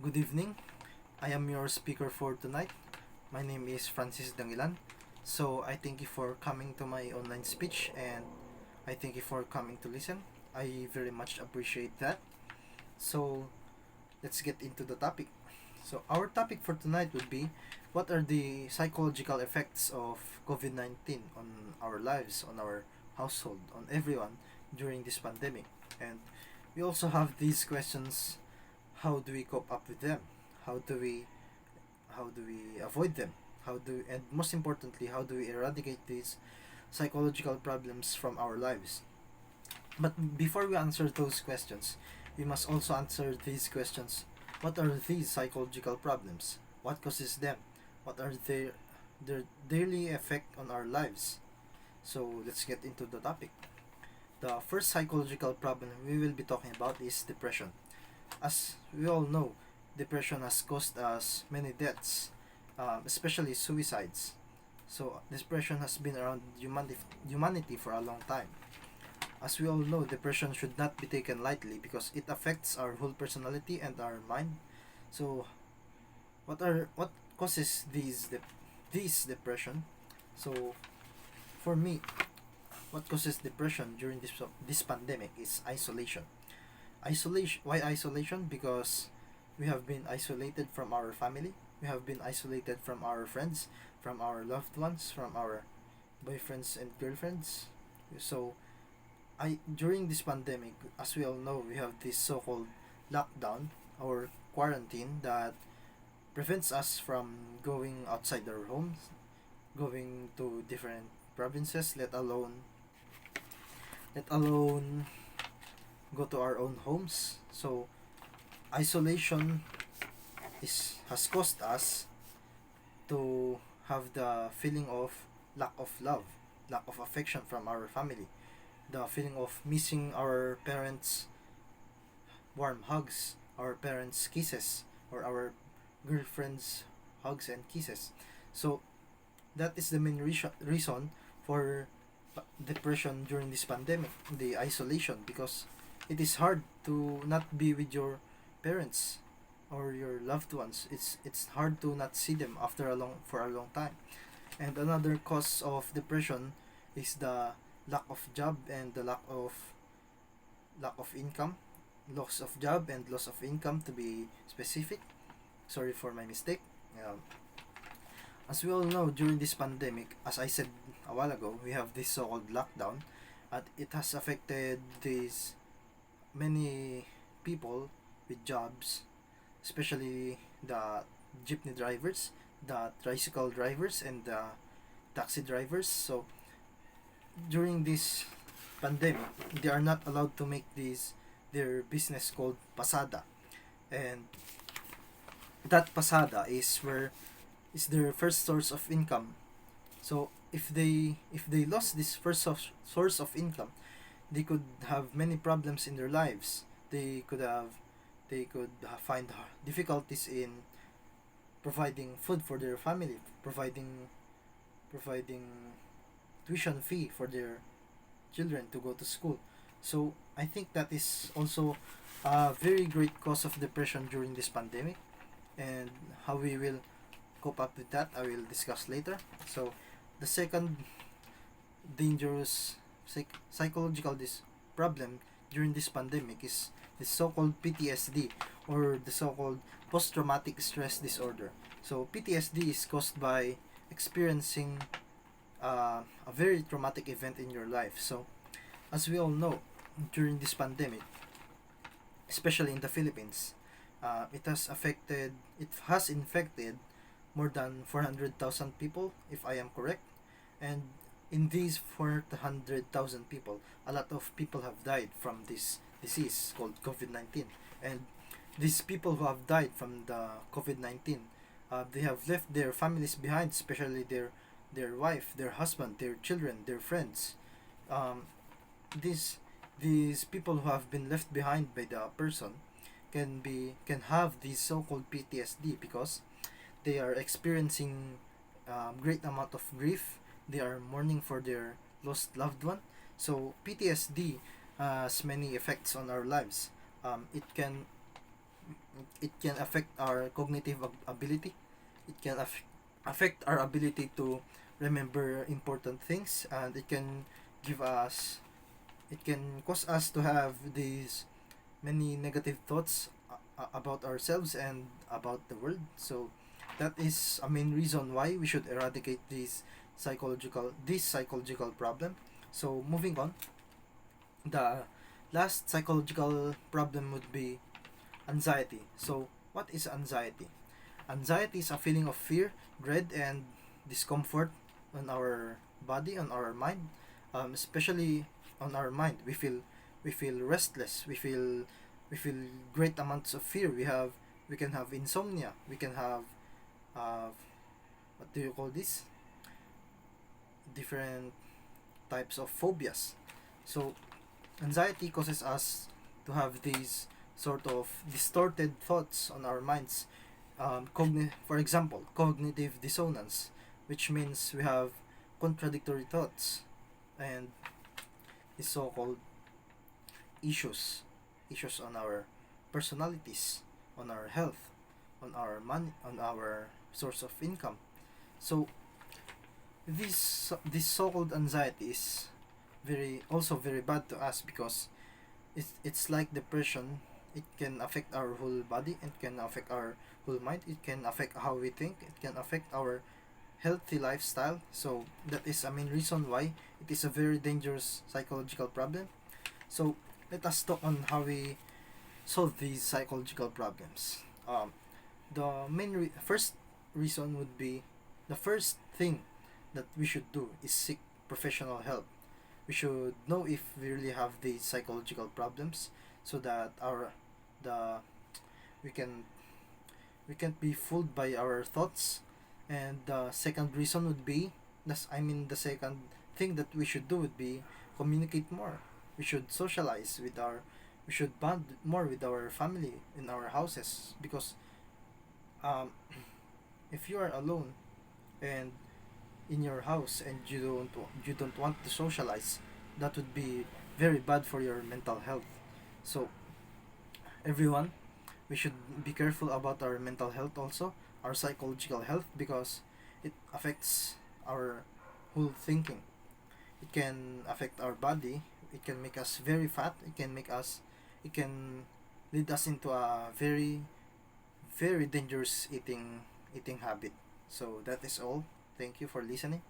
Good evening. I am your speaker for tonight. My name is Francis Dangilan. So I thank you for coming to my online speech and I thank you for coming to listen. I very much appreciate that. So let's get into the topic. So our topic for tonight would be what are the psychological effects of COVID-19 on our lives, on our household, on everyone during this pandemic. And we also have these questions: how do we cope up with them? How do we avoid them? How do and most importantly, how do we eradicate these psychological problems from our lives? But before we answer those questions, we must also answer these questions. What are these psychological problems? What causes them? What are their daily effect on our lives? So let's get into the topic. The first psychological problem we will be talking about is depression. As we all know, depression has caused us many deaths, especially suicides. So depression has been around humanity for a long time. As we all know, depression should not be taken lightly because it affects our whole personality and our mind. So what causes these depression? So for me, what causes depression during this pandemic is isolation. Isolation. Why isolation? Because we have been isolated from our family. We have been isolated from our friends, from our loved ones, from our boyfriends and girlfriends. So I during this pandemic, as we all know, we have this so-called lockdown or quarantine that prevents us from going outside our homes, going to different provinces, let alone go to our own homes. So isolation is has caused us to have the feeling of lack of love, lack of affection from our family, the feeling of missing our parents' warm hugs, our parents' kisses, or our girlfriends' hugs and kisses. So that is the main reason for depression during this pandemic, the isolation, because it is hard to not be with your parents or your loved ones. It's hard to not see them after a long time. And another cause of depression is the lack of job and the lack of income, loss of job and loss of income to be specific. Sorry for my mistake. Um, as we all know, during this pandemic, as I said a while ago, we have this so-called lockdown, and it has affected these many people with jobs, especially the jeepney drivers, the tricycle drivers, and the taxi drivers. So during this pandemic, they are not allowed to make their business called pasada, and that pasada is their first source of income. So if they lost this source of income, they could have many problems in their lives. They could find difficulties in providing food for their family, providing tuition fee for their children to go to school. So I think that is also a very great cause of depression during this pandemic, and how we will cope up with that I will discuss later. So the second dangerous psychological problem during this pandemic is the so-called PTSD, or the so-called post-traumatic stress disorder. So PTSD is caused by experiencing a very traumatic event in your life. So as we all know, during this pandemic, especially in the Philippines, it has infected more than 400,000 people, if I am correct. And in these 400,000 people, a lot of people have died from this disease called COVID-19. And these people who have died from the COVID-19, they have left their families behind, especially their wife, their husband, their children, their friends. Um, these these people who have been left behind by the person can have this so-called PTSD because they are experiencing great amount of grief. They are mourning for their lost loved one. So PTSD has many effects on our lives. It can It can affect our cognitive ability. It can affect our ability to remember important things, and give us it can cause us to have these many negative thoughts about ourselves and about the world. So that is a main reason why we should eradicate this psychological problem. So moving on, the last psychological problem would be anxiety. So what is anxiety? Anxiety is a feeling of fear, dread, and discomfort on our body, on our mind, especially on our mind. We feel restless. We feel great amounts of fear. We can have insomnia. We can have what do you call this? Different types of phobias. So anxiety causes us to have these sort of distorted thoughts on our minds. For example, cognitive dissonance, which means we have contradictory thoughts, and the so-called issues, issues on our personalities, on our health, on our money, on our source of income. So this so-called anxiety is very bad to us because it's like depression. It can affect our whole body. It can affect our whole mind. It can affect how we think. It can affect our healthy lifestyle. So that is a main reason why it is a very dangerous psychological problem. So let us talk on how we solve these psychological problems. The first reason would be, the first thing that we should do is seek professional help. We should know if we really have these psychological problems, so that our the we can we can't be fooled by our thoughts. And the second reason would be, the second thing that we should do would be communicate more. We should socialize with our we should bond more with our family in our houses, because um, if you are alone and in your house and you don't want to socialize, that would be very bad for your mental health. So everyone, we should be careful about our mental health also, our psychological health, because it affects our whole thinking. It can affect our body. It can make us very fat. It can lead us into a very dangerous eating habit. So that is all. Thank you for listening.